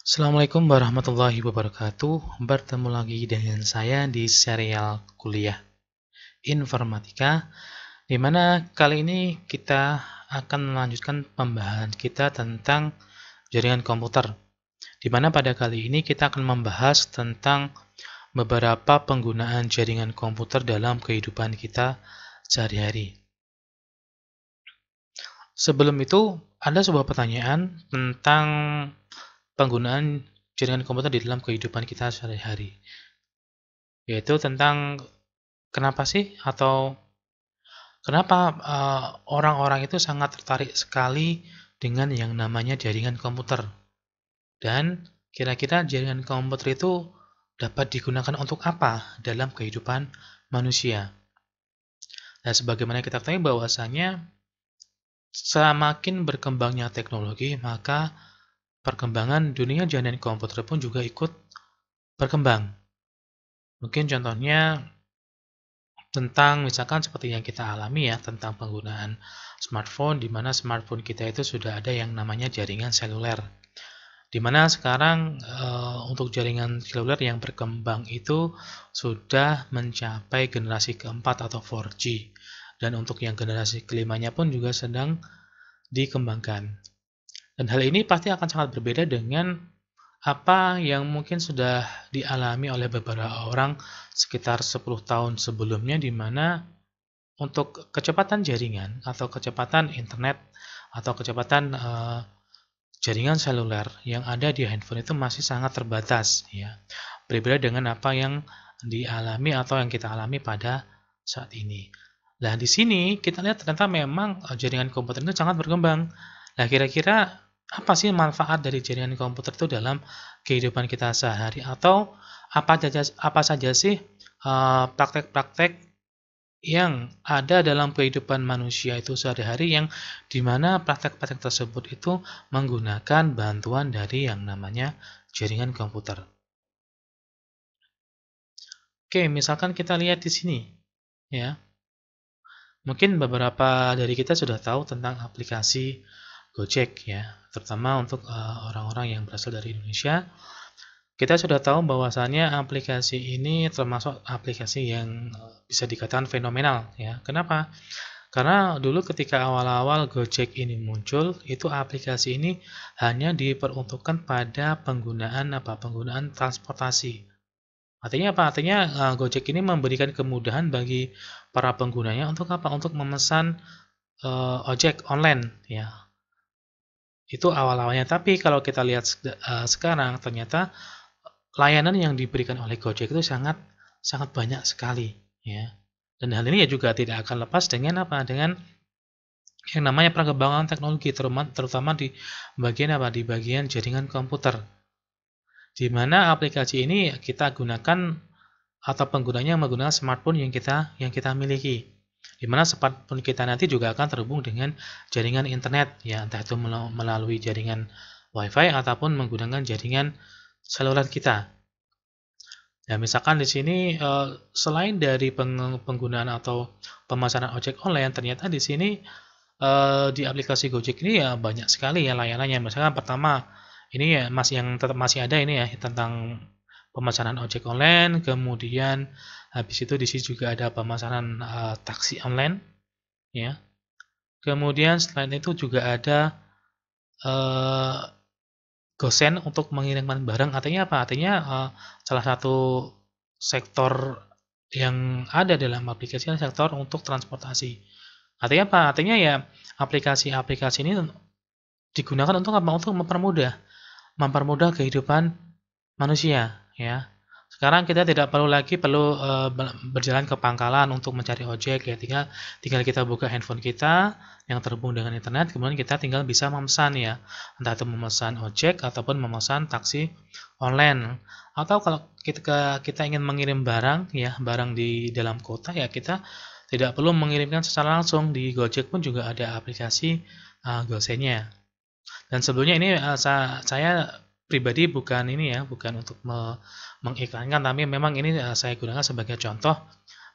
Assalamualaikum warahmatullahi wabarakatuh. Bertemu lagi dengan saya di serial kuliah informatika, di mana kali ini kita akan melanjutkan pembahasan kita tentang jaringan komputer, di mana pada kali ini kita akan membahas tentang beberapa penggunaan jaringan komputer dalam kehidupan kita sehari-hari. Sebelum itu, ada sebuah pertanyaan tentang penggunaan jaringan komputer di dalam kehidupan kita sehari-hari, yaitu tentang kenapa sih atau kenapa orang-orang itu sangat tertarik sekali dengan yang namanya jaringan komputer, dan kira-kira jaringan komputer itu dapat digunakan untuk apa dalam kehidupan manusia. Dan sebagaimana kita tahu bahwasanya semakin berkembangnya teknologi, maka perkembangan dunia jaringan komputer pun juga ikut berkembang. Mungkin contohnya tentang misalkan seperti yang kita alami ya, tentang penggunaan smartphone, di mana smartphone kita itu sudah ada yang namanya jaringan seluler. Di mana sekarang untuk jaringan seluler yang berkembang itu sudah mencapai generasi keempat atau 4G. Dan untuk yang generasi kelimanya pun juga sedang dikembangkan. Dan hal ini pasti akan sangat berbeda dengan apa yang mungkin sudah dialami oleh beberapa orang sekitar 10 tahun sebelumnya, di mana untuk kecepatan jaringan atau kecepatan internet atau kecepatan jaringan seluler yang ada di handphone itu masih sangat terbatas ya. Berbeda dengan apa yang dialami atau yang kita alami pada saat ini. Nah, di sini kita lihat ternyata memang jaringan komputer itu sangat berkembang. Nah, kira-kira apa sih manfaat dari jaringan komputer itu dalam kehidupan kita sehari, atau apa saja sih praktek-praktek yang ada dalam kehidupan manusia itu sehari-hari yang dimana praktek-praktek tersebut itu menggunakan bantuan dari yang namanya jaringan komputer. Oke, misalkan kita lihat di sini ya. Mungkin beberapa dari kita sudah tahu tentang aplikasi Gojek ya, terutama untuk orang-orang yang berasal dari Indonesia. Kita sudah tahu bahwasannya aplikasi ini termasuk aplikasi yang bisa dikatakan fenomenal ya. Kenapa? Karena dulu ketika awal-awal Gojek ini muncul, itu aplikasi ini hanya diperuntukkan pada penggunaan transportasi. Artinya apa? Artinya Gojek ini memberikan kemudahan bagi para penggunanya untuk apa? Untuk memesan ojek online ya. Itu awal-awalnya, tapi kalau kita lihat sekarang ternyata layanan yang diberikan oleh Gojek itu sangat banyak sekali ya. Dan hal ini ya juga tidak akan lepas dengan apa? Dengan yang namanya perkembangan teknologi, terutama di bagian apa? Di bagian jaringan komputer. Di mana aplikasi ini kita gunakan atau penggunanya menggunakan smartphone yang kita miliki. Di mana smartphone kita nanti juga akan terhubung dengan jaringan internet ya, entah itu melalui jaringan WiFi ataupun menggunakan jaringan seluler kita. Ya, misalkan di sini selain dari penggunaan atau pemesanan ojek online, ternyata di sini di aplikasi Gojek ini ya banyak sekali ya layanannya. Misalkan pertama ini ya masih ada ini ya tentang pemesanan ojek online, kemudian habis itu di sini juga ada pemesanan taksi online ya. Kemudian selain itu juga ada Gosen untuk mengirimkan barang. Artinya apa? Artinya salah satu sektor yang ada dalam aplikasi adalah sektor untuk transportasi. Artinya apa? Artinya ya aplikasi-aplikasi ini digunakan untuk apa? Untuk mempermudah kehidupan manusia ya. Sekarang kita tidak perlu berjalan ke pangkalan untuk mencari ojek ya, tinggal kita buka handphone kita yang terhubung dengan internet, kemudian kita tinggal bisa memesan ya, entah itu memesan ojek ataupun memesan taksi online. Atau kalau kita ingin mengirim barang ya, barang di dalam kota ya, kita tidak perlu mengirimkan secara langsung. Di Gojek pun juga ada aplikasi Gosennya. Dan sebelumnya ini saya pribadi bukan untuk mengiklankan, tapi memang ini saya gunakan sebagai contoh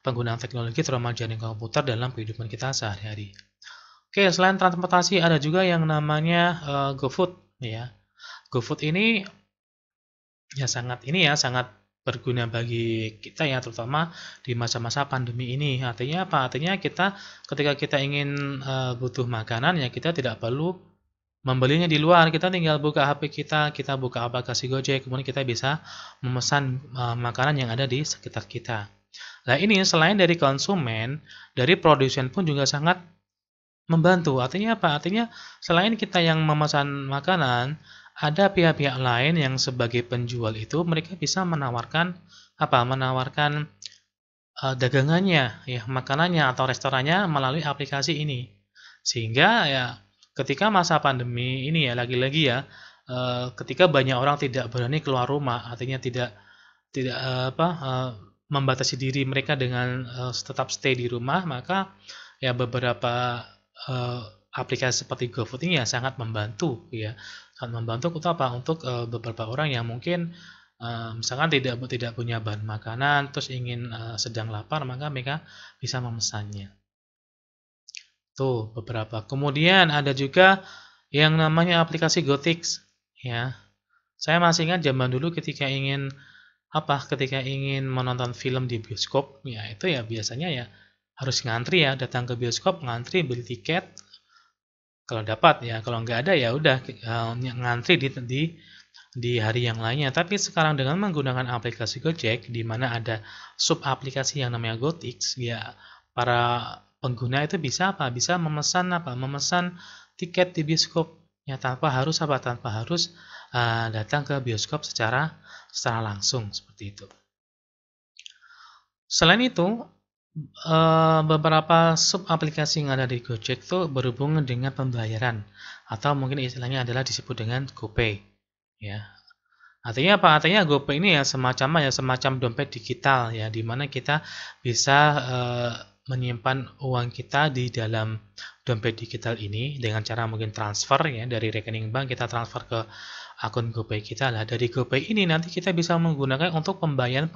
penggunaan teknologi terutama jaringan komputer dalam kehidupan kita sehari-hari. Oke, selain transportasi ada juga yang namanya GoFood ya. GoFood ini sangat berguna bagi kita ya, terutama di masa-masa pandemi ini. Artinya apa? Artinya kita ketika kita ingin butuh makanan ya kita tidak perlu membelinya di luar, kita tinggal buka HP kita, kita buka aplikasi Gojek, kemudian kita bisa memesan makanan yang ada di sekitar kita. Nah ini selain dari konsumen, dari produsen pun juga sangat membantu. Artinya apa? Artinya selain kita yang memesan makanan, ada pihak-pihak lain yang sebagai penjual itu mereka bisa menawarkan apa? Menawarkan dagangannya, ya makanannya atau restorannya melalui aplikasi ini. Sehingga ya ketika masa pandemi ini ya lagi-lagi ya ketika banyak orang tidak berani keluar rumah, artinya tidak tidak membatasi diri mereka dengan tetap stay di rumah, maka ya beberapa aplikasi seperti GoFood ini ya sangat membantu ya. Sangat membantu untuk apa? Untuk beberapa orang yang mungkin misalkan tidak punya bahan makanan terus ingin sedang lapar, maka mereka bisa memesannya. Tuh beberapa. Kemudian ada juga yang namanya aplikasi GoTix ya. Saya masih ingat zaman dulu ketika ingin ketika ingin menonton film di bioskop ya itu ya biasanya ya harus ngantri ya, datang ke bioskop, ngantri, beli tiket kalau dapat ya, kalau nggak ada ya udah ngantri di hari yang lainnya. Tapi sekarang dengan menggunakan aplikasi Gojek di mana ada sub aplikasi yang namanya GoTix ya, para pengguna itu bisa bisa memesan tiket di bioskop ya tanpa harus tanpa harus datang ke bioskop secara langsung seperti itu. Selain itu beberapa sub aplikasi yang ada di Gojek itu berhubungan dengan pembayaran atau mungkin istilahnya adalah disebut dengan GoPay ya. Artinya apa? Artinya GoPay ini ya semacam dompet digital ya, di mana kita bisa menyimpan uang kita di dalam dompet digital ini dengan cara mungkin transfer ya, dari rekening bank kita transfer ke akun GoPay kita. Lah dari GoPay ini nanti kita bisa menggunakan untuk pembayaran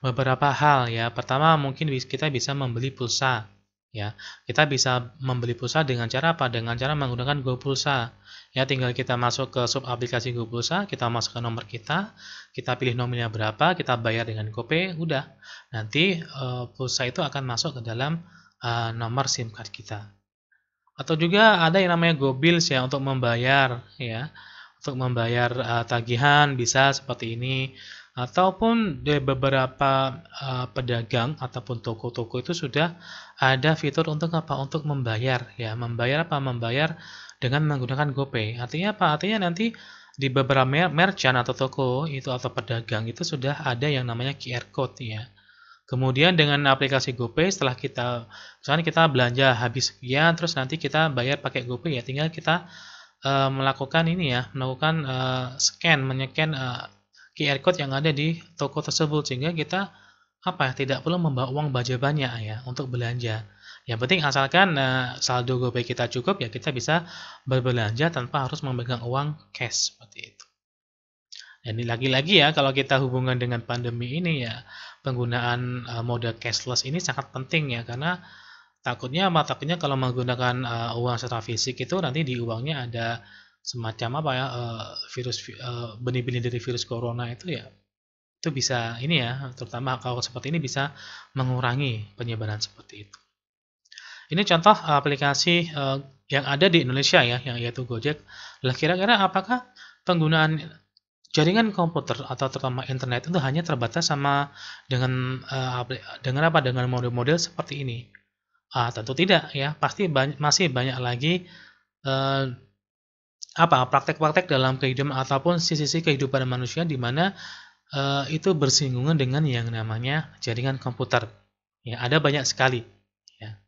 beberapa hal ya. Pertama mungkin kita bisa membeli pulsa ya. Kita bisa membeli pulsa dengan cara apa? Dengan cara menggunakan GoPulsa. Ya tinggal kita masuk ke sub aplikasi GoPulsa, kita masukkan nomor kita pilih nominalnya berapa, kita bayar dengan GoPay, udah. Nanti pulsa itu akan masuk ke dalam nomor SIM card kita. Atau juga ada yang namanya GoBills ya untuk membayar ya. Untuk membayar tagihan bisa seperti ini, ataupun di beberapa pedagang ataupun toko-toko itu sudah ada fitur untuk apa? Untuk membayar ya, membayar dengan menggunakan GoPay. Artinya apa? Artinya nanti di beberapa merchant atau toko itu atau pedagang itu sudah ada yang namanya QR code ya. Kemudian dengan aplikasi GoPay setelah misalnya kita belanja habis sekian terus nanti kita bayar pakai GoPay ya, tinggal kita melakukan menyekan QR code yang ada di toko tersebut sehingga kita tidak perlu membawa uang banyak ya untuk belanja. Yang penting asalkan saldo GoPay kita cukup ya kita bisa berbelanja tanpa harus memegang uang cash seperti itu. Dan lagi-lagi ya kalau kita hubungan dengan pandemi ini ya penggunaan mode cashless ini sangat penting ya, karena takutnya kalau menggunakan uang secara fisik itu nanti di uangnya ada semacam virus benih-benih dari virus corona itu ya, itu bisa ini ya, terutama kalau seperti ini bisa mengurangi penyebaran seperti itu. Ini contoh aplikasi yang ada di Indonesia ya, yang yaitu Gojek. Lah kira-kira apakah penggunaan jaringan komputer atau terutama internet itu hanya terbatas dengan model-model seperti ini? Tentu tidak ya, pasti masih banyak lagi praktek-praktek dalam kehidupan ataupun sisi-sisi kehidupan manusia di mana itu bersinggungan dengan yang namanya jaringan komputer. Ya, ada banyak sekali ya.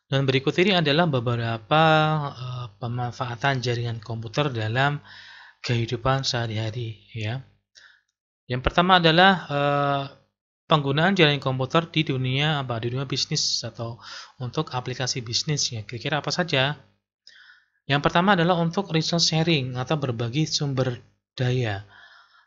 Dan berikut ini adalah beberapa pemanfaatan jaringan komputer dalam kehidupan sehari-hari ya. Yang pertama adalah penggunaan jaringan komputer di dunia bisnis atau untuk aplikasi bisnis ya. Kira-kira apa saja? Yang pertama adalah untuk resource sharing atau berbagi sumber daya.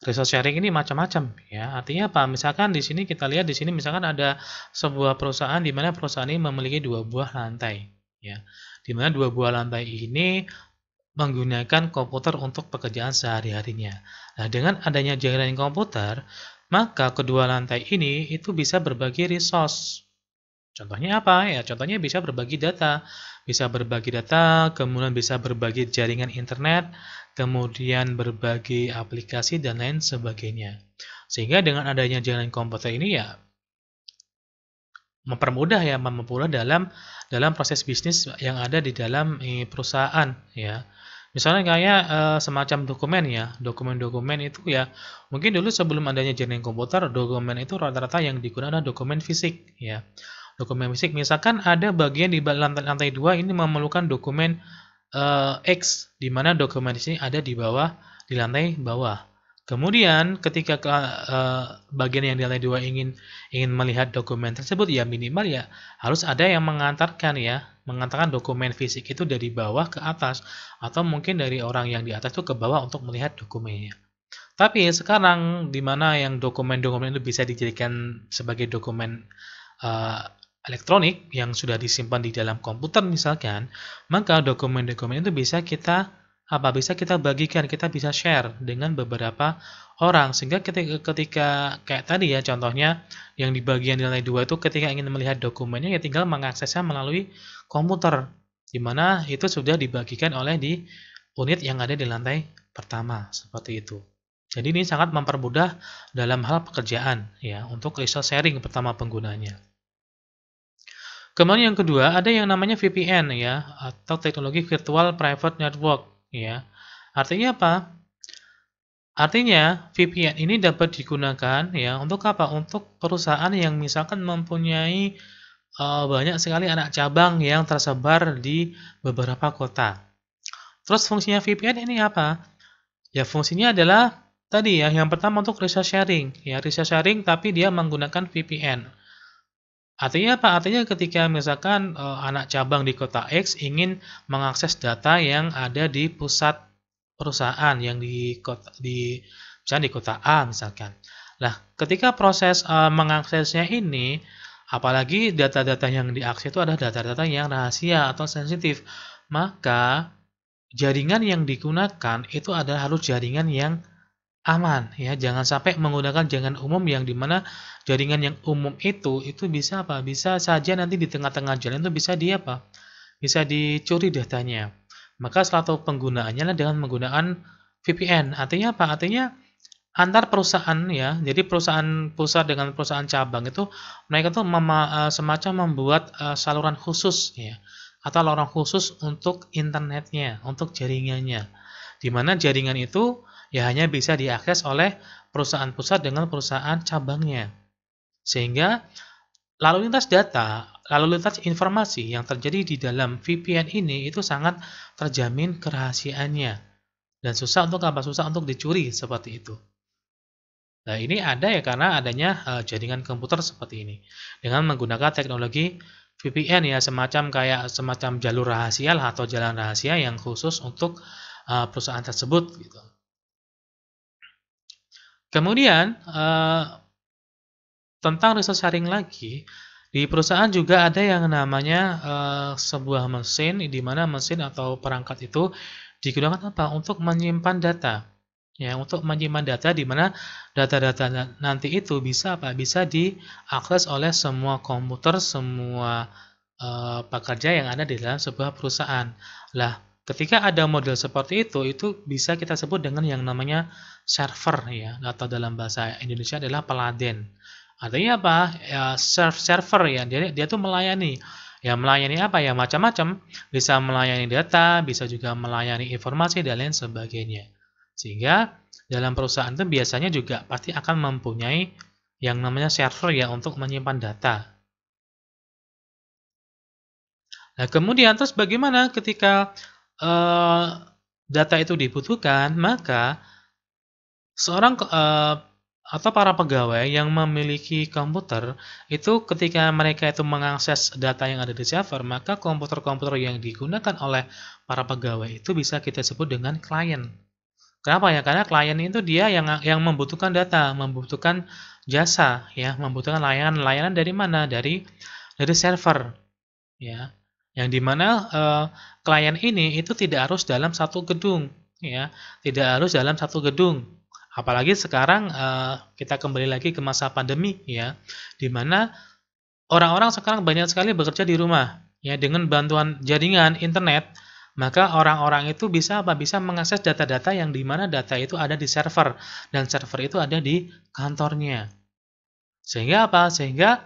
resource sharing ini macam-macam ya. Artinya apa? Misalkan di sini kita lihat di sini misalkan ada sebuah perusahaan di mana perusahaan ini memiliki 2 buah lantai ya. Di mana 2 buah lantai ini menggunakan komputer untuk pekerjaan sehari-harinya. Nah, dengan adanya jaringan komputer, maka kedua lantai ini itu bisa berbagi resource. Contohnya apa? Ya, contohnya bisa berbagi data, kemudian bisa berbagi jaringan internet, kemudian berbagi aplikasi dan lain sebagainya. Sehingga dengan adanya jaringan komputer ini ya mempermudah dalam proses bisnis yang ada di dalam perusahaan ya. Misalnya kayak semacam dokumen ya, dokumen-dokumen itu ya mungkin dulu sebelum adanya jaringan komputer, dokumen itu rata-rata yang digunakan adalah dokumen fisik ya. Dokumen fisik misalkan ada bagian di lantai 2 ini memerlukan dokumen X, di mana dokumen ini ada di bawah, di lantai bawah. Kemudian ketika bagian yang di lantai 2 ingin melihat dokumen tersebut ya minimal ya harus ada yang mengantarkan dokumen fisik itu dari bawah ke atas atau mungkin dari orang yang di atas itu ke bawah untuk melihat dokumennya. Tapi sekarang di mana yang dokumen-dokumen itu bisa dijadikan sebagai dokumen elektronik yang sudah disimpan di dalam komputer misalkan, maka dokumen-dokumen itu bisa kita bagikan, kita bisa share dengan beberapa orang sehingga ketika kayak tadi ya contohnya yang di bagian di lantai 2 itu ketika ingin melihat dokumennya ya tinggal mengaksesnya melalui komputer di mana itu sudah dibagikan oleh di unit yang ada di lantai pertama seperti itu. Jadi ini sangat mempermudah dalam hal pekerjaan ya untuk resource sharing pertama penggunanya. Kemudian yang kedua ada yang namanya VPN ya atau teknologi virtual private network ya. Artinya apa? Artinya VPN ini dapat digunakan ya untuk apa? Untuk perusahaan yang misalkan mempunyai banyak sekali anak cabang yang tersebar di beberapa kota. Terus fungsinya VPN ini apa? Ya fungsinya adalah tadi ya yang pertama untuk resource sharing ya, resource sharing tapi dia menggunakan VPN. Artinya apa? Artinya ketika misalkan anak cabang di kota X ingin mengakses data yang ada di pusat perusahaan yang misalnya di kota A misalkan. Nah, ketika proses mengaksesnya ini, apalagi data-data yang diakses itu adalah data-data yang rahasia atau sensitif, maka jaringan yang digunakan itu adalah harus jaringan yang aman ya, jangan sampai menggunakan jaringan umum yang dimana jaringan yang umum itu bisa apa? Bisa saja nanti di tengah-tengah jalan itu bisa Bisa dicuri datanya. Maka salah satu penggunaannya adalah dengan menggunakan VPN. Artinya apa? Artinya antar perusahaan ya. Jadi perusahaan pusat dengan perusahaan cabang itu mereka tuh semacam membuat saluran khusus ya atau lorong khusus untuk internetnya, untuk jaringannya. Di mana jaringan itu ya hanya bisa diakses oleh perusahaan pusat dengan perusahaan cabangnya. Sehingga lalu lintas data, lalu lintas informasi yang terjadi di dalam VPN ini itu sangat terjamin kerahasiaannya. Dan susah untuk apa? Susah untuk dicuri seperti itu. Nah, ini ada ya karena adanya jaringan komputer seperti ini. Dengan menggunakan teknologi VPN ya semacam jalur rahasia lah atau jalan rahasia yang khusus untuk perusahaan tersebut gitu. Kemudian tentang resource sharing lagi, di perusahaan juga ada yang namanya sebuah mesin di mana mesin atau perangkat itu digunakan apa? Untuk menyimpan data. Ya, untuk menyimpan data di mana data-data nanti itu bisa apa? Bisa diakses oleh semua komputer, semua pekerja yang ada di dalam sebuah perusahaan. Lah, ketika ada model seperti itu bisa kita sebut dengan yang namanya server ya, atau dalam bahasa Indonesia adalah peladen. Artinya apa? Ya, server ya, dia tuh melayani. Ya, melayani apa ya? Macam-macam. Bisa melayani data, bisa juga melayani informasi dan lain sebagainya. Sehingga dalam perusahaan itu biasanya juga pasti akan mempunyai yang namanya server ya untuk menyimpan data. Nah, kemudian terus bagaimana ketika data itu dibutuhkan, maka seorang atau para pegawai yang memiliki komputer itu ketika mereka itu mengakses data yang ada di server, maka komputer-komputer yang digunakan oleh para pegawai itu bisa kita sebut dengan klien. Kenapa ya? Karena klien itu dia yang membutuhkan data, membutuhkan jasa, ya, membutuhkan layanan dari mana? Dari server, ya. Yang dimana klien ini itu tidak harus dalam satu gedung, ya, tidak harus dalam satu gedung. Apalagi sekarang kita kembali lagi ke masa pandemi, ya, dimana orang-orang sekarang banyak sekali bekerja di rumah, ya, dengan bantuan jaringan internet. Maka orang-orang itu bisa apa? Bisa mengakses data-data yang dimana data itu ada di server dan server itu ada di kantornya. Sehingga apa? Sehingga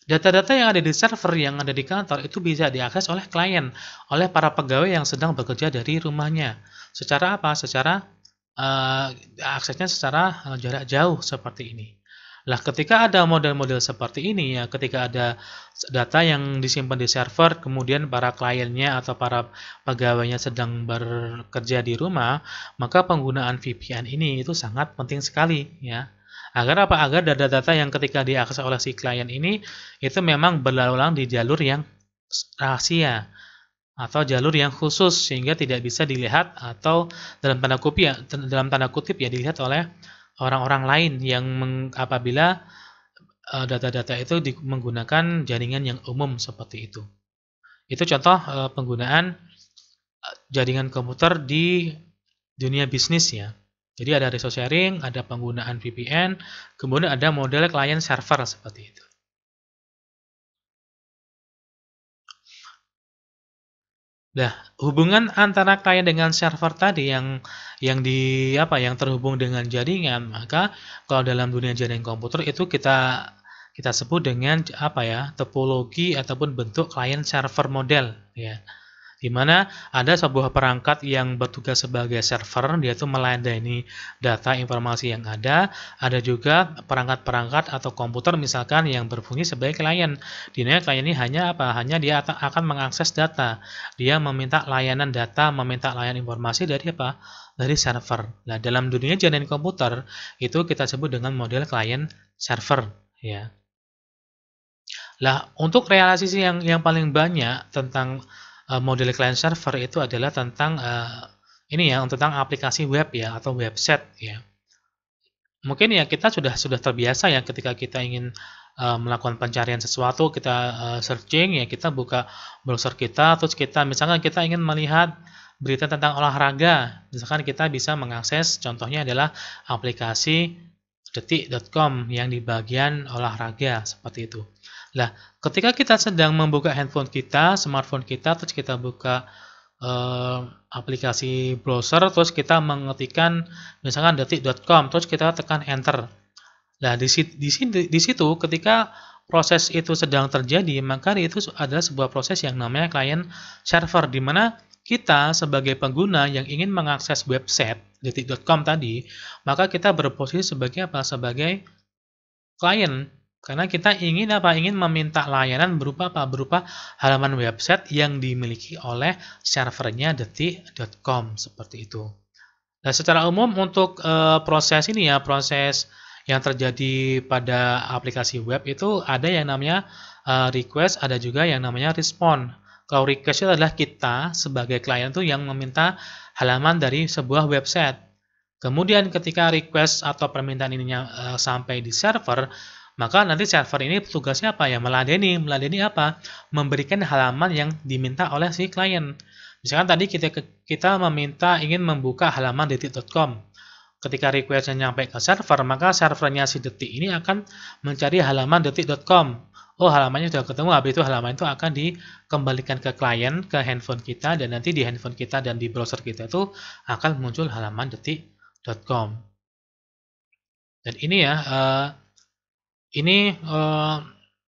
data-data yang ada di server yang ada di kantor itu bisa diakses oleh klien, oleh para pegawai yang sedang bekerja dari rumahnya. Secara apa? Secara aksesnya secara jarak jauh seperti ini. Lah, ketika ada model-model seperti ini ya, ketika ada data yang disimpan di server, kemudian para kliennya atau para pegawainya sedang bekerja di rumah, maka penggunaan VPN ini itu sangat penting sekali ya. Agar apa? Agar data-data yang ketika diakses oleh si klien ini itu memang berlalu di jalur yang rahasia atau jalur yang khusus sehingga tidak bisa dilihat atau dalam tanda kutip ya dilihat oleh orang-orang lain yang apabila data-data itu menggunakan jaringan yang umum seperti itu. Itu contoh penggunaan jaringan komputer di dunia bisnis ya. Jadi ada resource sharing, ada penggunaan VPN, kemudian ada model client server seperti itu. Nah, hubungan antara klien dengan server tadi yang terhubung dengan jaringan, maka kalau dalam dunia jaringan komputer itu kita sebut dengan topologi ataupun bentuk client server model ya. Di mana ada sebuah perangkat yang bertugas sebagai server, dia itu melayani data informasi yang ada juga perangkat-perangkat atau komputer misalkan yang berfungsi sebagai klien. Di mana klien ini hanya dia akan mengakses data. Dia meminta layanan data, meminta layanan informasi dari server. Nah, dalam dunia jaringan komputer itu kita sebut dengan model client server ya. Lah, untuk realisasi yang paling banyak tentang model client server itu adalah tentang tentang aplikasi web ya atau website ya. Mungkin ya kita sudah terbiasa ya ketika kita ingin melakukan pencarian sesuatu, kita searching ya, kita buka browser kita, terus misalkan kita ingin melihat berita tentang olahraga, misalkan kita bisa mengakses, contohnya adalah aplikasi detik.com yang di bagian olahraga seperti itu. Nah, ketika kita sedang membuka handphone kita, smartphone kita, terus kita buka aplikasi browser, terus kita mengetikkan misalkan detik.com, terus kita tekan enter. Nah, di situ ketika proses itu sedang terjadi, maka itu adalah sebuah proses yang namanya client server, di mana kita sebagai pengguna yang ingin mengakses website detik.com tadi, maka kita berposisi sebagai Sebagai klien. Karena kita ingin Ingin meminta layanan berupa Berupa halaman website yang dimiliki oleh servernya detik.com seperti itu. Nah, secara umum untuk proses ini ya, proses yang terjadi pada aplikasi web itu ada yang namanya request, ada juga yang namanya respond. Kalau request itu adalah kita sebagai klien itu yang meminta halaman dari sebuah website. Kemudian ketika request atau permintaan ininya sampai di server, maka nanti server ini tugasnya meladeni apa? Memberikan halaman yang diminta oleh si klien. Misalkan tadi kita ingin membuka halaman detik.com. Ketika requestnya nyampe ke server, maka servernya si detik ini akan mencari halaman detik.com. Oh, halamannya sudah ketemu, habis itu halaman itu akan dikembalikan ke klien, ke handphone kita, dan nanti di handphone kita dan di browser kita itu akan muncul halaman detik.com. Dan ini ya,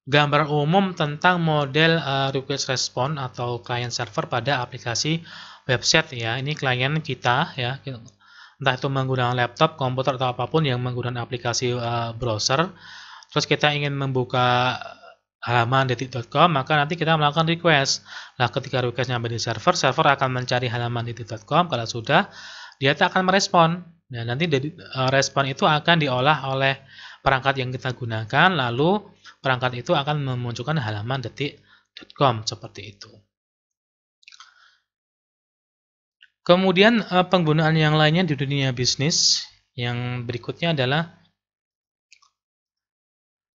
gambar umum tentang model request response atau client server pada aplikasi website ya. Ini klien kita ya, entah itu menggunakan laptop, komputer atau apapun yang menggunakan aplikasi browser. Terus kita ingin membuka halaman detik.com, maka nanti kita melakukan request. Nah, ketika request nyampe di server akan mencari halaman detik.com. Kalau sudah, dia akan merespon. Nah, nanti respon itu akan diolah oleh perangkat yang kita gunakan, lalu perangkat itu akan memunculkan halaman detik.com seperti itu. Kemudian penggunaan yang lainnya di dunia bisnis yang berikutnya adalah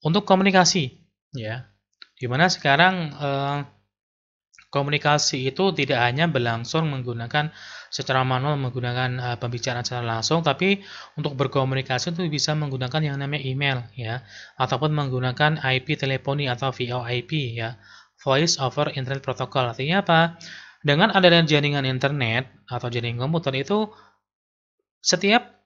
untuk komunikasi, ya. Dimana sekarang komunikasi itu tidak hanya berlangsung menggunakan secara manual menggunakan pembicaraan secara langsung, tapi untuk berkomunikasi itu bisa menggunakan yang namanya email, ya, ataupun menggunakan IP teleponi atau VoIP, ya, Voice over Internet Protocol. Artinya apa? Dengan adanya jaringan internet atau jaringan komputer itu setiap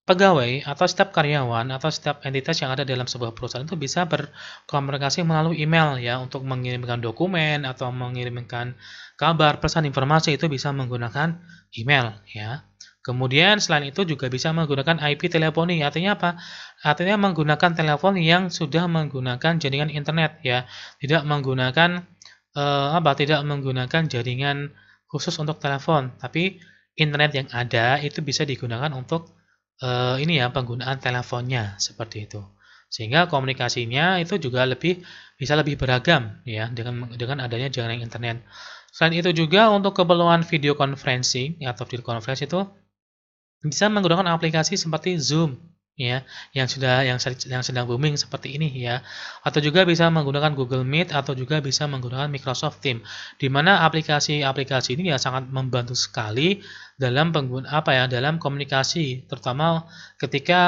pegawai atau setiap karyawan atau setiap entitas yang ada dalam sebuah perusahaan itu bisa berkomunikasi melalui email, ya, untuk mengirimkan dokumen atau mengirimkan kabar, pesan, informasi itu bisa menggunakan email, ya. Kemudian selain itu juga bisa menggunakan IP teleponi. Artinya apa? Artinya menggunakan telepon yang sudah menggunakan jaringan internet, ya. Tidak menggunakan tidak menggunakan jaringan khusus untuk telepon, tapi internet yang ada itu bisa digunakan untuk ini ya, penggunaan teleponnya, seperti itu. Sehingga komunikasinya itu juga bisa lebih beragam, ya, dengan adanya jaringan internet. Selain itu juga untuk keperluan video conferencing atau video conference itu bisa menggunakan aplikasi seperti Zoom, ya, yang sedang booming seperti ini, ya. Atau juga bisa menggunakan Google Meet atau juga bisa menggunakan Microsoft Teams. Di mana aplikasi-aplikasi ini ya sangat membantu sekali dalam dalam komunikasi, terutama ketika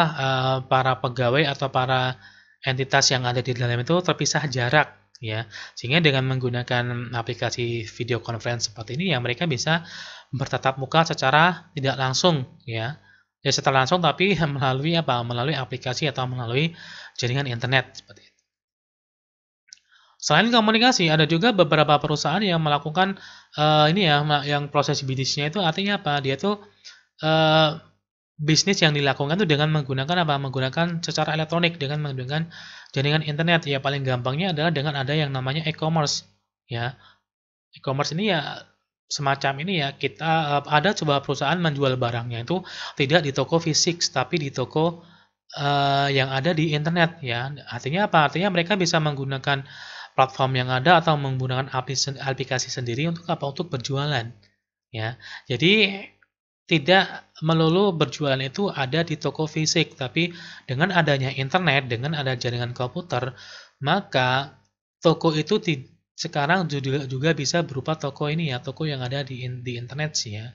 para pegawai atau para entitas yang ada di dalam itu terpisah jarak, ya. Sehingga dengan menggunakan aplikasi video conference seperti ini ya mereka bisa bertatap muka secara tidak langsung, ya. Ya secara langsung tapi melalui Melalui aplikasi atau melalui jaringan internet seperti itu. Selain komunikasi, ada juga beberapa perusahaan yang melakukan ini ya, yang proses bisnisnya itu artinya apa? Dia tuh eh, bisnis yang dilakukan itu dengan menggunakan Menggunakan secara elektronik dengan menggunakan jaringan internet. Ya paling gampangnya adalah dengan ada yang namanya e-commerce, ya. E-commerce ini ya semacam ini ya, kita ada sebuah perusahaan menjual barangnya itu tidak di toko fisik, tapi di toko yang ada di internet, ya. Artinya apa? Artinya mereka bisa menggunakan platform yang ada atau menggunakan aplikasi sendiri untuk Untuk berjualan, ya. Jadi tidak melulu berjualan itu ada di toko fisik, tapi dengan adanya internet, dengan ada jaringan komputer, maka toko itu sekarang juga bisa berupa toko ini ya, toko yang ada di internet sih ya.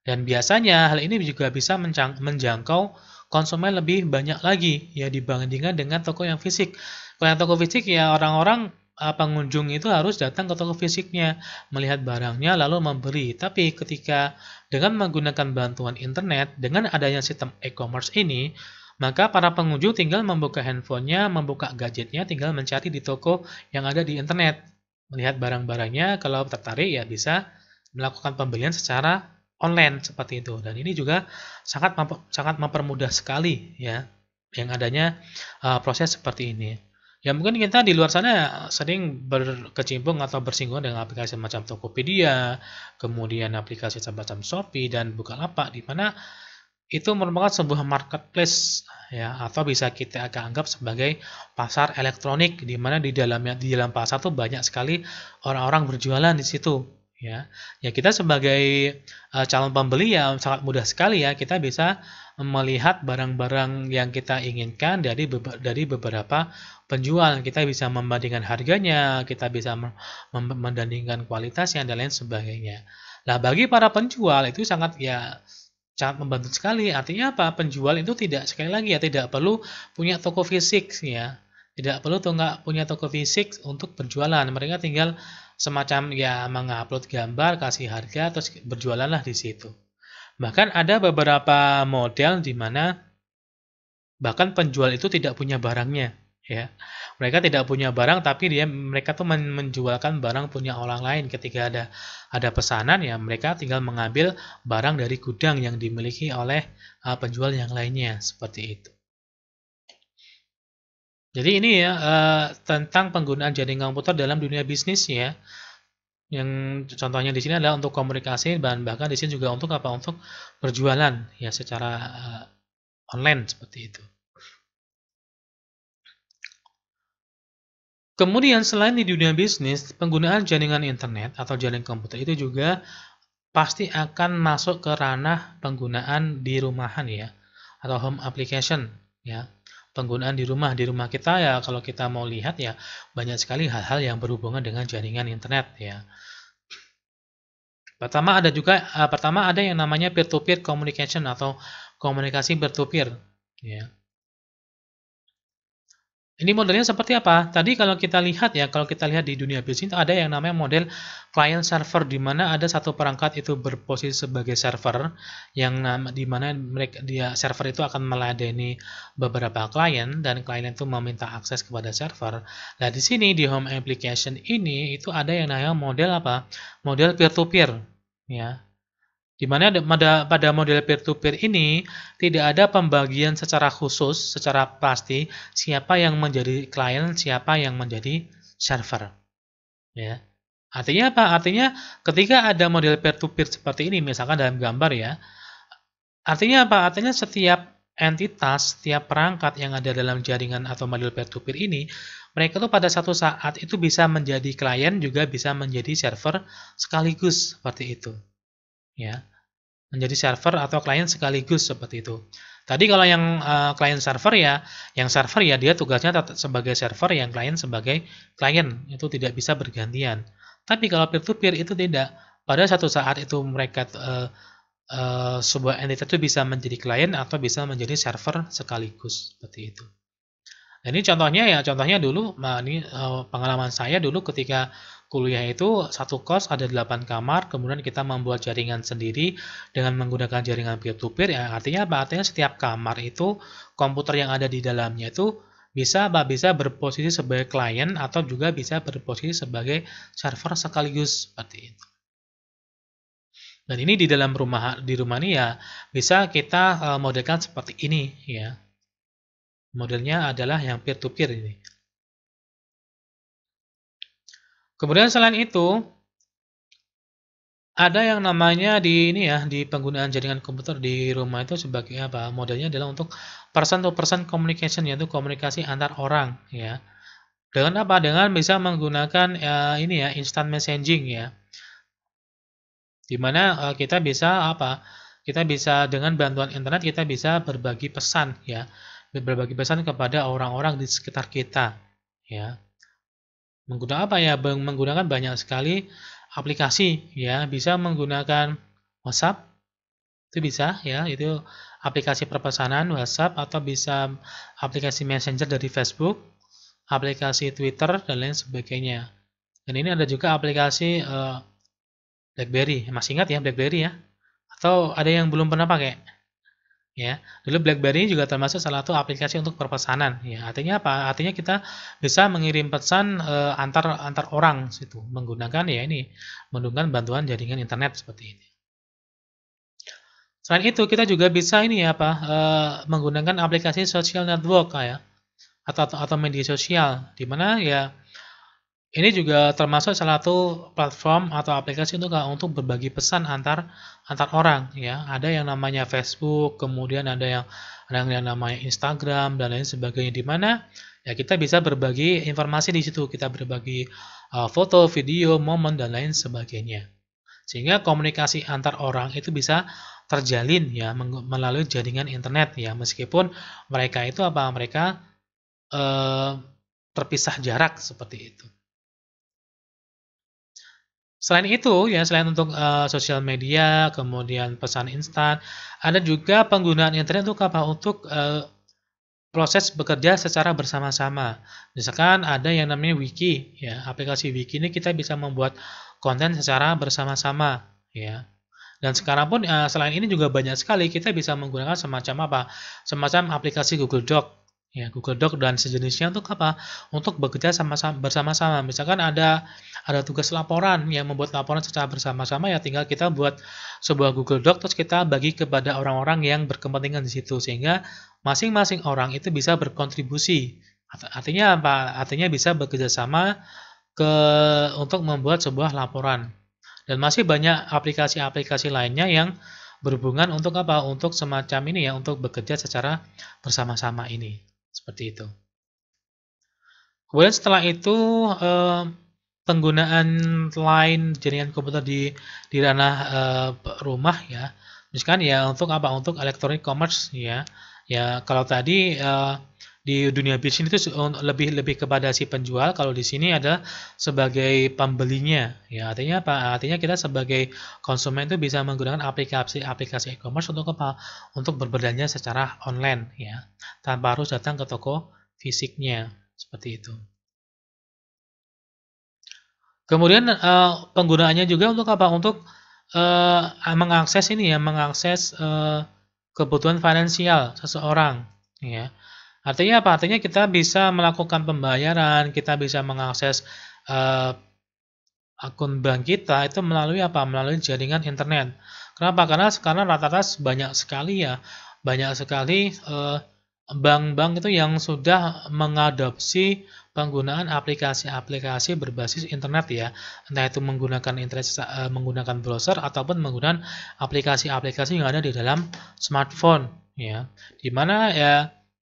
Dan biasanya hal ini juga bisa menjangkau konsumen lebih banyak lagi ya dibandingkan dengan toko yang fisik. Kalau yang toko fisik ya orang-orang pengunjung itu harus datang ke toko fisiknya, melihat barangnya lalu membeli. Tapi ketika dengan menggunakan bantuan internet, dengan adanya sistem e-commerce ini, maka para pengunjung tinggal membuka handphonenya, membuka gadgetnya, tinggal mencari di toko yang ada di internet. Melihat barang-barangnya, kalau tertarik ya bisa melakukan pembelian secara online seperti itu. Dan ini juga sangat mempermudah sekali ya yang adanya proses seperti ini. Ya mungkin kita di luar sana sering berkecimpung atau bersinggungan dengan aplikasi macam Tokopedia, kemudian aplikasi semacam Shopee dan Bukalapak di mana itu merupakan sebuah marketplace ya atau bisa kita anggap sebagai pasar elektronik di mana di dalam pasar tuh banyak sekali orang-orang berjualan di situ ya. Ya kita sebagai calon pembeli ya sangat mudah sekali ya kita bisa melihat barang-barang yang kita inginkan dari beberapa penjual. Kita bisa membandingkan harganya, kita bisa membandingkan kualitasnya dan lain sebagainya. Nah, bagi para penjual itu sangat membantu sekali. Artinya apa? Penjual itu sekali lagi ya, tidak perlu punya toko fisik ya. Tidak perlu punya toko fisik untuk berjualan. Mereka tinggal semacam ya mengupload gambar, kasih harga, terus berjualanlah di situ. Bahkan ada beberapa model di mana bahkan penjual itu tidak punya barangnya, ya. Mereka tidak punya barang, tapi mereka tuh menjualkan barang punya orang lain. Ketika ada pesanan, ya mereka tinggal mengambil barang dari gudang yang dimiliki oleh penjual yang lainnya, seperti itu. Jadi ini ya tentang penggunaan jaringan komputer dalam dunia bisnis ya. Yang contohnya di sini adalah untuk komunikasi dan bahkan di sini juga untuk Untuk berjualan ya secara online seperti itu. Kemudian selain di dunia bisnis, penggunaan jaringan internet atau jaringan komputer itu juga pasti akan masuk ke ranah penggunaan di rumahan ya, atau home application ya. Penggunaan di rumah kita ya, kalau kita mau lihat ya banyak sekali hal-hal yang berhubungan dengan jaringan internet ya. Pertama ada yang namanya peer-to-peer communication atau komunikasi peer-to-peer ya. Ini modelnya seperti apa? Tadi kalau kita lihat ya, kalau kita lihat di dunia bisnis ada yang namanya model client server, di mana ada satu perangkat itu berposisi sebagai server, di mana server itu akan meladeni beberapa klien dan klien itu meminta akses kepada server. Nah di sini di home application ini itu ada yang namanya model apa? Model peer to peer, ya. Di mana pada model peer-to-peer ini tidak ada pembagian secara khusus, secara pasti siapa yang menjadi klien, siapa yang menjadi server. Ya. Artinya apa? Artinya ketika ada model peer-to-peer seperti ini, misalkan dalam gambar ya, artinya apa? Artinya setiap entitas, setiap perangkat yang ada dalam jaringan atau model peer-to-peer ini, mereka tuh pada satu saat itu bisa menjadi klien, juga bisa menjadi server sekaligus seperti itu. Ya. Menjadi server atau klien sekaligus seperti itu. Tadi kalau yang klien server ya, yang server ya dia tugasnya sebagai server, yang klien sebagai klien, itu tidak bisa bergantian. Tapi kalau peer to peer itu tidak. Pada satu saat itu mereka sebuah entitas itu bisa menjadi klien atau bisa menjadi server sekaligus seperti itu. Nah, ini contohnya dulu, ini pengalaman saya dulu ketika kuliah itu satu kos ada 8 kamar, kemudian kita membuat jaringan sendiri dengan menggunakan jaringan peer-to-peer. Ya, artinya apa? Artinya setiap kamar itu komputer yang ada di dalamnya itu bisa berposisi sebagai klien atau juga bisa berposisi sebagai server sekaligus seperti itu. Dan ini di rumah ini ya bisa kita modelkan seperti ini ya. Modelnya adalah yang peer-to-peer ini. Kemudian selain itu, ada yang namanya di penggunaan jaringan komputer di rumah itu sebagai apa? Modelnya adalah untuk person to person communication, yaitu komunikasi antar orang ya. Dengan apa? Dengan bisa menggunakan instant messaging ya. Dimana kita bisa apa? Kita bisa dengan bantuan internet kita bisa berbagi pesan ya. Berbagi pesan kepada orang-orang di sekitar kita ya. Menggunakan apa ya? Menggunakan banyak sekali aplikasi ya, bisa menggunakan WhatsApp, itu bisa ya, itu aplikasi perpesanan WhatsApp, atau bisa aplikasi Messenger dari Facebook, aplikasi Twitter dan lain sebagainya. Dan ini ada juga aplikasi BlackBerry. Masih ingat ya BlackBerry ya? Atau ada yang belum pernah pakai? Ya, dulu BlackBerry juga termasuk salah satu aplikasi untuk perpesanan. Ya, artinya apa? Artinya kita bisa mengirim pesan antar orang situ menggunakan menggunakan bantuan jaringan internet seperti ini. Selain itu kita juga bisa menggunakan aplikasi social network ya, atau media sosial, di mana ya ini juga termasuk salah satu platform atau aplikasi untuk berbagi pesan antar orang ya. Ada yang namanya Facebook, kemudian ada yang namanya Instagram dan lain sebagainya, di mana ya kita bisa berbagi informasi di situ, kita berbagi foto, video, momen dan lain sebagainya. Sehingga komunikasi antar orang itu bisa terjalin ya melalui jaringan internet ya, meskipun mereka itu terpisah jarak seperti itu. Selain itu, ya selain untuk sosial media, kemudian pesan instan, ada juga penggunaan internet untuk apa? Untuk proses bekerja secara bersama-sama. Misalkan ada yang namanya wiki, ya aplikasi wiki ini kita bisa membuat konten secara bersama-sama, ya. Dan sekarang pun selain ini juga banyak sekali kita bisa menggunakan semacam aplikasi Google Doc. Ya, Google Doc dan sejenisnya untuk apa? Untuk bekerja bersama-sama. Misalkan ada tugas laporan yang membuat laporan secara bersama-sama, ya tinggal kita buat sebuah Google Doc terus kita bagi kepada orang-orang yang berkepentingan di situ, sehingga masing-masing orang itu bisa berkontribusi. Artinya apa? Artinya bisa bekerja sama untuk membuat sebuah laporan. Dan masih banyak aplikasi-aplikasi lainnya yang berhubungan untuk apa? Untuk semacam ini ya, untuk bekerja secara bersama-sama ini. Seperti itu. Kemudian setelah itu penggunaan line jaringan komputer di ranah rumah ya. Misalkan ya untuk apa? Untuk electronic commerce ya. Ya kalau tadi di dunia bisnis itu lebih kepada si penjual, kalau di sini adalah sebagai pembelinya. Ya artinya apa? Artinya kita sebagai konsumen itu bisa menggunakan aplikasi e-commerce untuk apa? Untuk berbelanja secara online ya, tanpa harus datang ke toko fisiknya seperti itu. Kemudian penggunaannya juga untuk apa? Untuk mengakses ini ya, mengakses kebutuhan finansial seseorang, ya. Artinya apa? Artinya kita bisa melakukan pembayaran, kita bisa mengakses akun bank kita itu melalui apa? Melalui jaringan internet. Kenapa? Karena sekarang rata-rata banyak sekali bank-bank itu yang sudah mengadopsi penggunaan aplikasi-aplikasi berbasis internet ya, entah itu menggunakan browser ataupun menggunakan aplikasi-aplikasi yang ada di dalam smartphone ya, dimana ya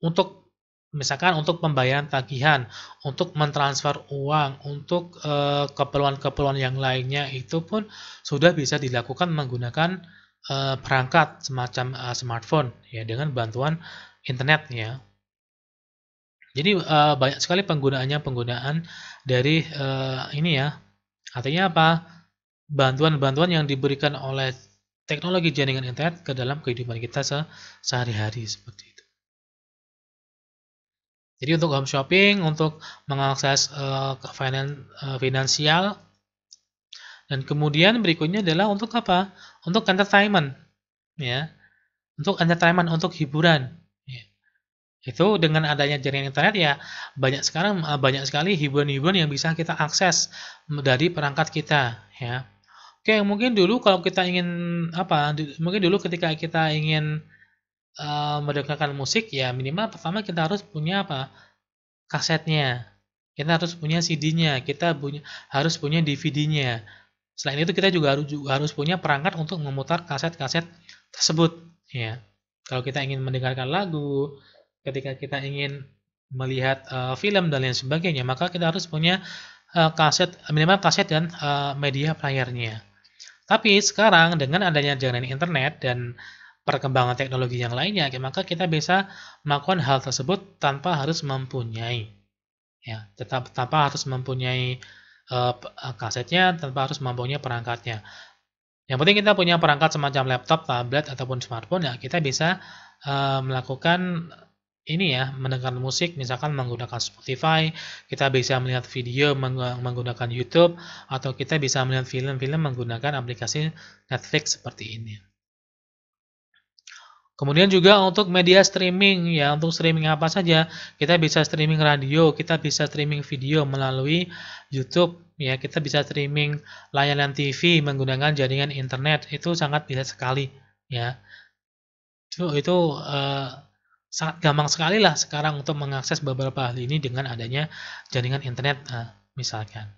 untuk misalkan untuk pembayaran tagihan, untuk mentransfer uang, untuk keperluan-keperluan yang lainnya itu pun sudah bisa dilakukan menggunakan perangkat semacam smartphone ya dengan bantuan internet ya. Jadi banyak sekali penggunaan dari ini ya. Artinya apa? Bantuan-bantuan yang diberikan oleh teknologi jaringan internet ke dalam kehidupan kita sehari-hari seperti itu. Jadi untuk home shopping, untuk mengakses finansial, dan kemudian berikutnya adalah untuk apa? Untuk entertainment, ya, untuk entertainment, untuk hiburan. Ya. Itu dengan adanya jaringan internet ya banyak sekali hiburan-hiburan yang bisa kita akses dari perangkat kita, ya. Oke, mungkin dulu kalau kita ingin apa? Mungkin dulu ketika kita ingin mendengarkan musik ya minimal pertama kita harus punya apa? Kasetnya. Kita harus punya CD-nya, harus punya DVD-nya. Selain itu kita juga harus punya perangkat untuk memutar kaset-kaset tersebut ya. Kalau kita ingin mendengarkan lagu, ketika kita ingin melihat film dan lain sebagainya, maka kita harus punya minimal kaset dan media playernya. Tapi sekarang dengan adanya jaringan internet dan perkembangan teknologi yang lainnya, maka kita bisa melakukan hal tersebut tanpa harus mempunyai ya, tanpa harus mempunyai kasetnya, tanpa harus mempunyai perangkatnya. Yang penting kita punya perangkat semacam laptop, tablet ataupun smartphone ya, kita bisa melakukan ini ya, mendengarkan musik misalkan menggunakan Spotify, kita bisa melihat video menggunakan YouTube, atau kita bisa melihat film-film menggunakan aplikasi Netflix seperti ini. Kemudian juga untuk media streaming ya, untuk streaming apa saja? Kita bisa streaming radio, kita bisa streaming video melalui YouTube ya, kita bisa streaming layanan TV menggunakan jaringan internet. Itu sangat bisa sekali ya. Itu sangat gampang sekali lah sekarang untuk mengakses beberapa hal ini dengan adanya jaringan internet misalkan.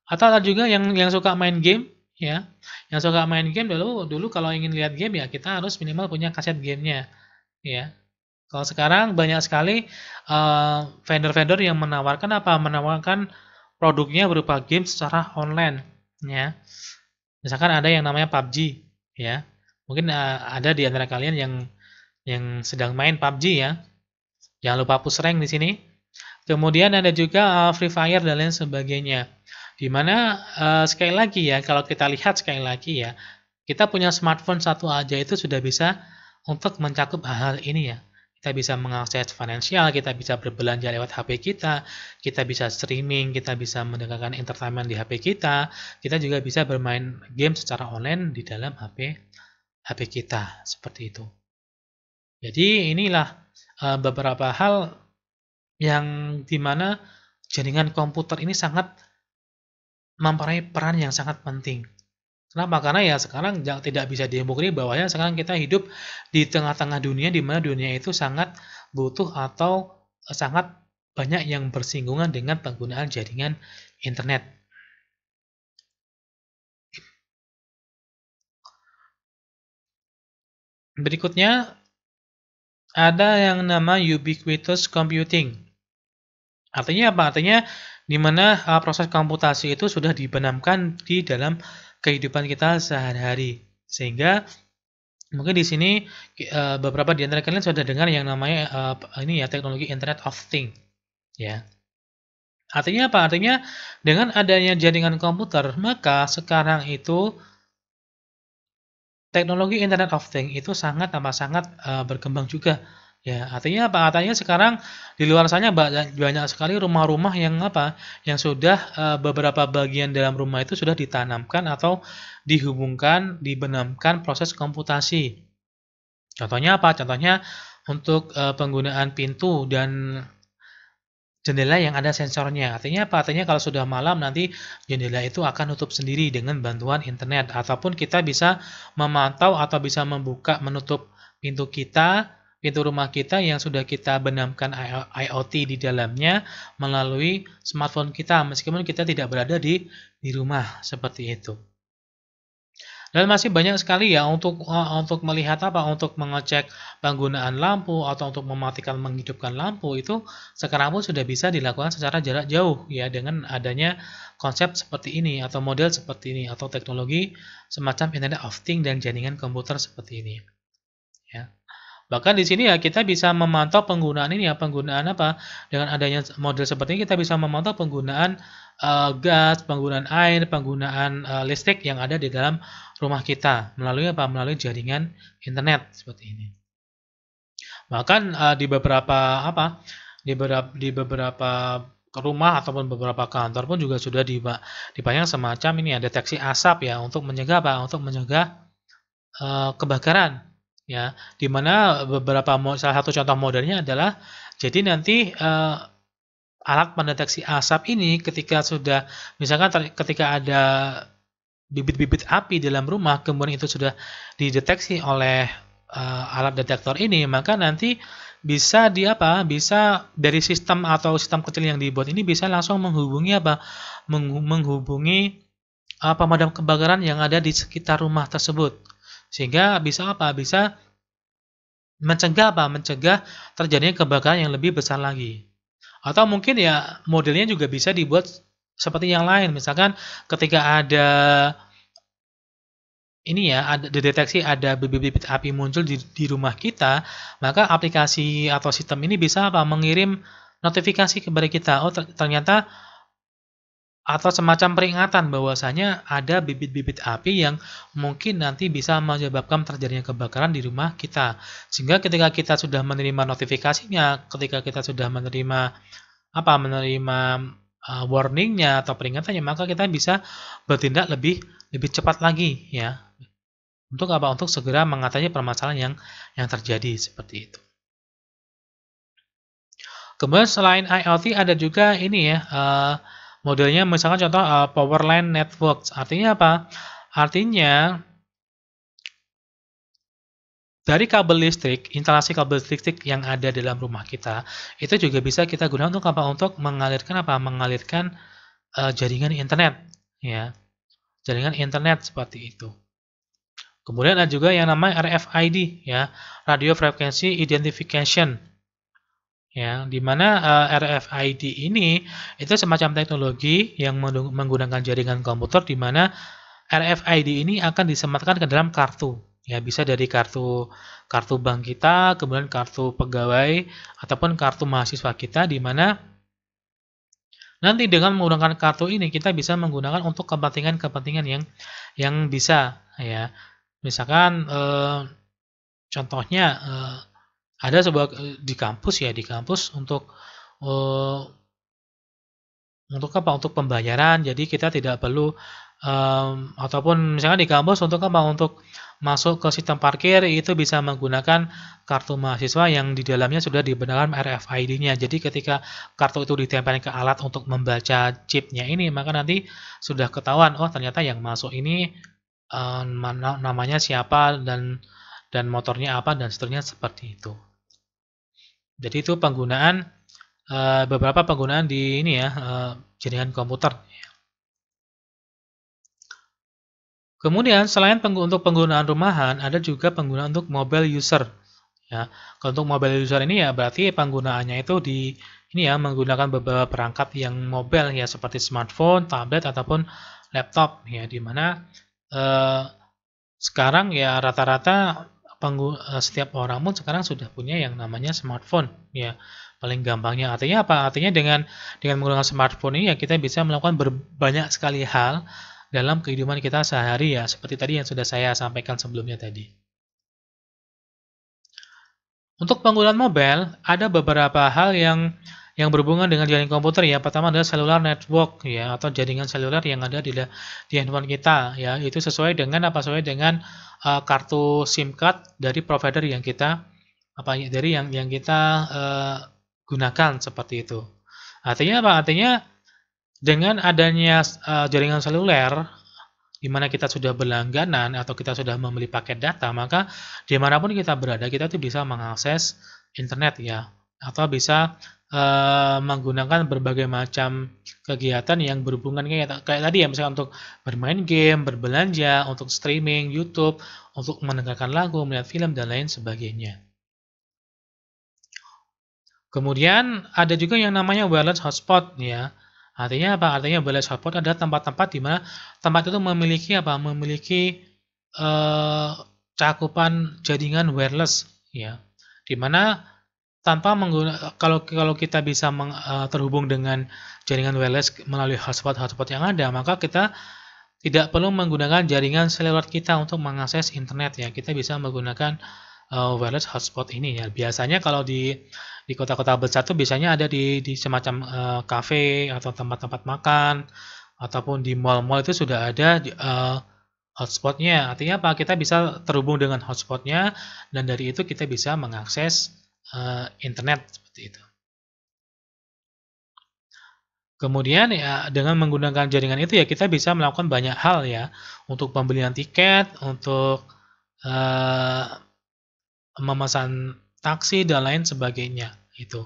Atau ada juga yang suka main game ya. Yang suka main game dulu kalau ingin lihat game ya kita harus minimal punya kaset gamenya ya. Kalau sekarang banyak sekali vendor-vendor yang menawarkan apa? Menawarkan produknya berupa game secara online ya. Misalkan ada yang namanya PUBG ya. Mungkin ada di antara kalian yang sedang main PUBG ya. Jangan lupa push rank di sini. Kemudian ada juga Free Fire dan lain sebagainya. Dimana sekali lagi ya, kalau kita lihat sekali lagi ya, kita punya smartphone satu aja itu sudah bisa untuk mencakup hal-hal ini ya. Kita bisa mengakses finansial, kita bisa berbelanja lewat HP kita bisa streaming, kita bisa mendengarkan entertainment di HP kita juga bisa bermain game secara online di dalam HP kita, seperti itu. Jadi inilah beberapa hal yang dimana jaringan komputer ini sangat mempunyai peran yang sangat penting. Kenapa? Karena ya sekarang tidak bisa dipungkiri bahwasanya sekarang kita hidup di tengah-tengah dunia di mana dunia itu sangat butuh atau sangat banyak yang bersinggungan dengan penggunaan jaringan internet. Berikutnya ada yang nama ubiquitous computing. Artinya apa? Artinya di mana proses komputasi itu sudah dibenamkan di dalam kehidupan kita sehari-hari. Sehingga mungkin di sini beberapa di antara kalian sudah dengar yang namanya ini ya, teknologi Internet of Things, ya. Artinya apa? Artinya dengan adanya jaringan komputer, maka sekarang itu teknologi Internet of Things itu sangat berkembang juga. Ya, artinya apa? Artinya sekarang di luar sana banyak sekali rumah-rumah yang sudah beberapa bagian dalam rumah itu sudah ditanamkan atau dibenamkan proses komputasi. Contohnya apa? Contohnya untuk penggunaan pintu dan jendela yang ada sensornya. Artinya apa? Artinya kalau sudah malam nanti jendela itu akan tutup sendiri dengan bantuan internet. Ataupun kita bisa memantau atau bisa membuka menutup pintu rumah kita yang sudah kita benamkan IoT di dalamnya melalui smartphone kita, meskipun kita tidak berada di rumah, seperti itu. Dan masih banyak sekali ya untuk melihat untuk mengecek penggunaan lampu atau untuk mematikan menghidupkan lampu itu sekarang pun sudah bisa dilakukan secara jarak jauh ya, dengan adanya konsep seperti ini atau model seperti ini atau teknologi semacam Internet of Things dan jaringan komputer seperti ini. Ya. Bahkan di sini ya kita bisa memantau penggunaan ini ya, penggunaan dengan adanya model seperti ini kita bisa memantau penggunaan gas, penggunaan air, penggunaan listrik yang ada di dalam rumah kita melalui melalui jaringan internet seperti ini. Bahkan di beberapa rumah ataupun beberapa kantor pun juga sudah dipasang semacam ini ya, deteksi asap ya, untuk mencegah kebakaran ya, dimana salah satu contoh modelnya adalah jadi nanti alat pendeteksi asap ini ketika ada bibit-bibit api dalam rumah, kemudian itu sudah dideteksi oleh alat detektor ini, maka nanti bisa bisa dari sistem atau sistem kecil yang dibuat ini bisa langsung menghubungi pemadam kebakaran yang ada di sekitar rumah tersebut, sehingga bisa mencegah terjadinya kebakaran yang lebih besar lagi. Atau mungkin ya modelnya juga bisa dibuat seperti yang lain, misalkan ketika ada dideteksi ada bibit-bibit api muncul di rumah kita, maka aplikasi atau sistem ini bisa mengirim notifikasi kepada kita, oh ternyata, atau semacam peringatan bahwasanya ada bibit-bibit api yang mungkin nanti bisa menyebabkan terjadinya kebakaran di rumah kita. Sehingga ketika kita sudah menerima notifikasinya, ketika kita sudah menerima warningnya atau peringatannya, maka kita bisa bertindak lebih cepat lagi ya. Untuk Untuk segera mengatasi permasalahan yang terjadi seperti itu. Kemudian selain IoT ada juga ini ya, modelnya misalkan contoh power line networks. Artinya apa? Artinya dari kabel listrik, instalasi kabel listrik yang ada dalam rumah kita, itu juga bisa kita gunakan untuk Untuk mengalirkan jaringan internet, ya. Jaringan internet seperti itu. Kemudian ada juga yang namanya RFID, ya, Radio Frequency Identification. Ya, di mana RFID ini itu semacam teknologi yang menggunakan jaringan komputer, di mana RFID ini akan disematkan ke dalam kartu. Ya, bisa dari kartu bank kita, kemudian kartu pegawai ataupun kartu mahasiswa kita, di mana nanti dengan menggunakan kartu ini kita bisa menggunakan untuk kepentingan yang bisa ya. Misalkan contohnya ada sebuah di kampus untuk untuk pembayaran. Jadi kita tidak perlu ataupun misalkan di kampus untuk untuk masuk ke sistem parkir itu bisa menggunakan kartu mahasiswa yang di dalamnya sudah dibenarkan RFID-nya. Jadi ketika kartu itu ditempelkan ke alat untuk membaca chipnya ini, maka nanti sudah ketahuan, oh ternyata yang masuk ini namanya siapa dan motornya apa dan seterusnya seperti itu. Jadi itu beberapa penggunaan di ini ya, jaringan komputer. Kemudian selain untuk penggunaan rumahan, ada juga penggunaan untuk mobile user. Ya, kalau untuk mobile user ini ya berarti penggunaannya itu ini ya, menggunakan beberapa perangkat yang mobile ya, seperti smartphone, tablet ataupun laptop ya, dimana sekarang ya rata-rata setiap orang pun sekarang sudah punya yang namanya smartphone ya, paling gampangnya. Artinya apa? Artinya dengan menggunakan smartphone ini ya kita bisa melakukan banyak sekali hal dalam kehidupan kita sehari ya, seperti tadi yang sudah saya sampaikan sebelumnya tadi. Untuk penggunaan mobile, ada beberapa hal yang berhubungan dengan jaringan komputer ya. Pertama adalah cellular network ya, atau jaringan seluler yang ada di handphone kita ya. Itu sesuai dengan Sesuai dengan kartu SIM card dari provider yang kita gunakan seperti itu. Artinya apa? Artinya dengan adanya jaringan seluler di mana kita sudah berlangganan atau kita sudah membeli paket data, maka dimanapun kita berada, kita tuh bisa mengakses internet ya, atau bisa menggunakan berbagai macam kegiatan yang berhubungan kayak tadi ya, misalnya untuk bermain game, berbelanja, untuk streaming, YouTube, untuk mendengarkan lagu, melihat film, dan lain sebagainya. Kemudian ada juga yang namanya wireless hotspot ya. Artinya apa? Artinya wireless hotspot adalah tempat-tempat di mana tempat itu memiliki Memiliki cakupan jaringan wireless ya. Di mana tanpa kalau kita bisa terhubung dengan jaringan wireless melalui hotspot yang ada, maka kita tidak perlu menggunakan jaringan seluler kita untuk mengakses internet ya. Kita bisa menggunakan wireless hotspot ini ya. Biasanya kalau di kota-kota besar tuh biasanya ada di semacam cafe atau tempat-tempat makan ataupun di mall-mall itu sudah ada hotspotnya. Artinya apa? Kita bisa terhubung dengan hotspotnya dan dari itu kita bisa mengakses internet seperti itu. Kemudian ya dengan menggunakan jaringan itu ya kita bisa melakukan banyak hal ya, untuk pembelian tiket, untuk memesan taksi dan lain sebagainya itu.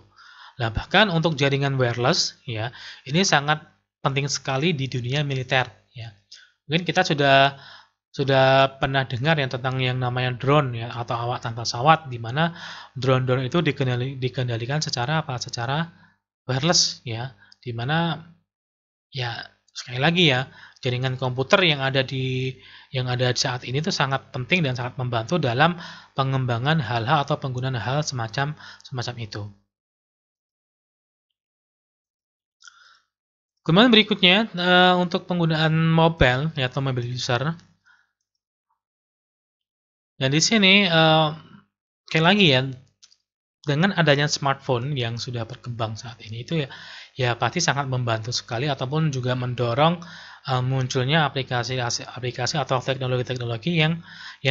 Nah, bahkan untuk jaringan wireless ya, ini sangat penting sekali di dunia militer ya. Mungkin kita sudah pernah dengar yang tentang yang namanya drone ya, atau awak tanpa pesawat, di mana drone itu dikendalikan secara Secara wireless ya, di mana ya sekali lagi ya, jaringan komputer yang ada saat ini itu sangat penting dan sangat membantu dalam pengembangan hal-hal atau penggunaan hal semacam itu. Kemudian berikutnya untuk penggunaan mobile ya, atau mobile user. Dan di sini sekali lagi ya, dengan adanya smartphone yang sudah berkembang saat ini itu ya pasti sangat membantu sekali ataupun juga mendorong munculnya aplikasi atau teknologi yang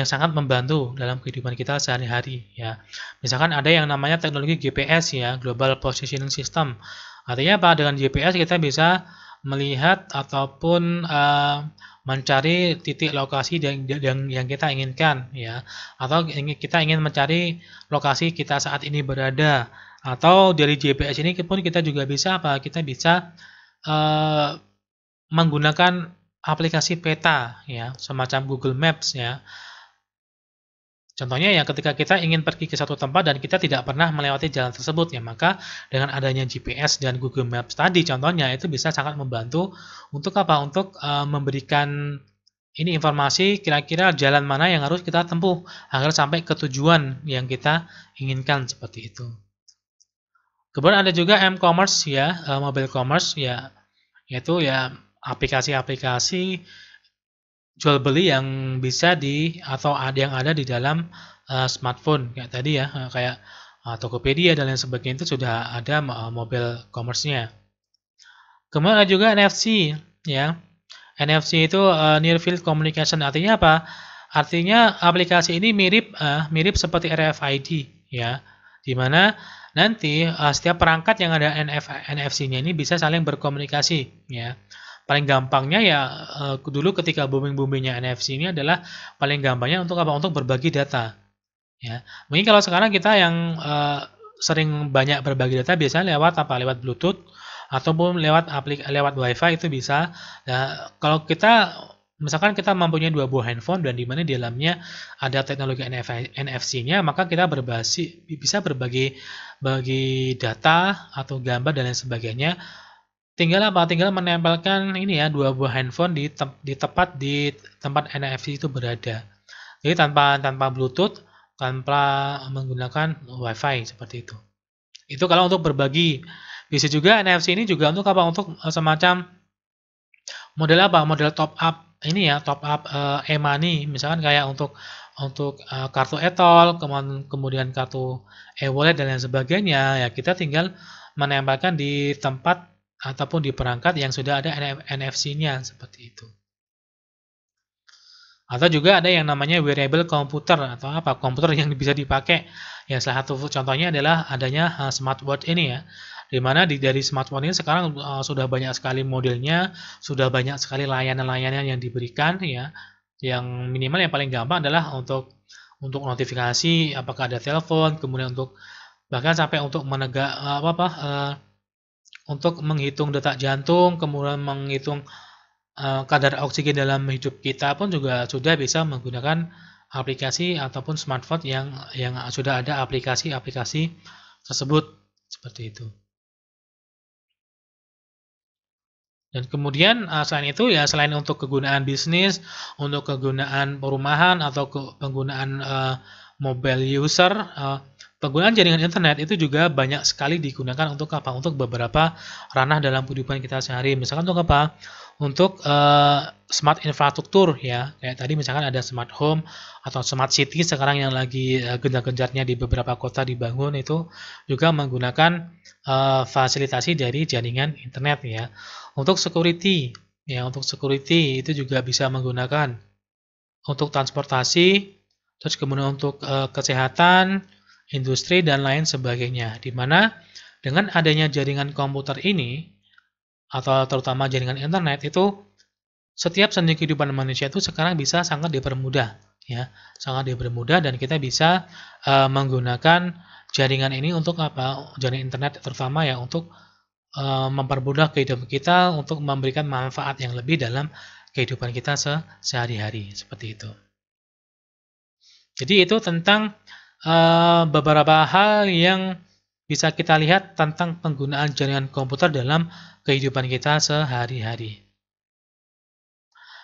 sangat membantu dalam kehidupan kita sehari-hari ya. Misalkan ada yang namanya teknologi GPS ya, Global Positioning System. Artinya apa? Dengan GPS kita bisa melihat ataupun mencari titik lokasi yang kita inginkan ya, atau kita ingin mencari lokasi kita saat ini berada, atau dari GPS ini pun kita juga bisa kita bisa menggunakan aplikasi peta ya, semacam Google Maps ya. Contohnya ya, ketika kita ingin pergi ke satu tempat dan kita tidak pernah melewati jalan tersebut ya, maka dengan adanya GPS dan Google Maps tadi contohnya, itu bisa sangat membantu untuk Untuk memberikan informasi kira-kira jalan mana yang harus kita tempuh agar sampai ke tujuan yang kita inginkan seperti itu. Kemudian ada juga m-commerce ya, mobile commerce ya, yaitu ya aplikasi-aplikasi jual beli yang bisa yang ada di dalam smartphone kayak tadi ya, kayak Tokopedia dan lain sebagainya, itu sudah ada mobile commerce-nya. Kemudian ada juga NFC ya. NFC itu Near Field Communication, artinya apa? Artinya aplikasi ini mirip seperti RFID ya, di mana nanti setiap perangkat yang ada NFC-nya ini bisa saling berkomunikasi ya. Paling gampangnya ya dulu ketika booming-boomingnya NFC ini adalah paling gampangnya untuk Untuk berbagi data ya. Mungkin kalau sekarang kita yang sering banyak berbagi data biasanya lewat lewat Bluetooth ataupun lewat WiFi itu bisa. Nah, kalau kita misalkan kita mempunyai 2 buah handphone dan di mana di dalamnya ada teknologi NFC-nya, maka kita bisa berbagi data atau gambar dan lain sebagainya. Tinggal apa? Tinggal menempelkan ini ya, 2 buah handphone di tempat NFC itu berada. Jadi tanpa Bluetooth, tanpa menggunakan WiFi seperti itu. Itu kalau untuk berbagi. Bisa juga NFC ini juga untuk apa? Untuk semacam model apa? Model top up ini ya, top up e-money, misalkan kayak untuk kartu e-tol, kemudian kartu e-wallet dan lain sebagainya. Ya, kita tinggal menempelkan di tempat ataupun di perangkat yang sudah ada NFC-nya seperti itu. Atau juga ada yang namanya wearable komputer atau apa? Komputer yang bisa dipakai. Ya, salah satu contohnya adalah adanya smartwatch ini ya. Di mana dari smartphone ini sekarang sudah banyak sekali modelnya, sudah banyak sekali layanan-layanan yang diberikan ya. Yang minimal yang paling gampang adalah untuk notifikasi apakah ada telepon, kemudian untuk bahkan sampai untuk untuk menghitung detak jantung, kemudian menghitung kadar oksigen dalam hidup kita pun juga sudah bisa menggunakan aplikasi ataupun smartphone yang sudah ada aplikasi-aplikasi tersebut seperti itu. Dan kemudian selain itu ya, selain untuk kegunaan bisnis, untuk kegunaan perumahan atau penggunaan mobile user, penggunaan jaringan internet itu juga banyak sekali digunakan untuk apa? Untuk beberapa ranah dalam kehidupan kita sehari. Misalkan untuk apa? Untuk smart infrastruktur ya. Kayak tadi misalkan ada smart home atau smart city sekarang yang lagi gencar-gencarnya di beberapa kota dibangun, itu juga menggunakan fasilitasi dari jaringan internet ya. Untuk security ya, untuk security itu juga bisa menggunakan untuk transportasi, terus kemudian untuk kesehatan, industri dan lain sebagainya. Di mana dengan adanya jaringan komputer ini atau terutama jaringan internet itu, setiap sendi kehidupan manusia itu sekarang bisa sangat dipermudah ya, sangat dipermudah, dan kita bisa menggunakan jaringan ini untuk apa? Jaringan internet terutama ya untuk mempermudah kehidupan kita, untuk memberikan manfaat yang lebih dalam kehidupan kita sehari-hari seperti itu. Jadi itu tentang beberapa hal yang bisa kita lihat tentang penggunaan jaringan komputer dalam kehidupan kita sehari-hari.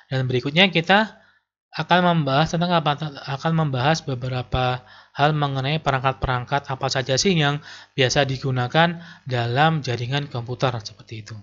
Dan berikutnya kita akan membahas beberapa hal mengenai perangkat-perangkat apa saja sih yang biasa digunakan dalam jaringan komputer seperti itu.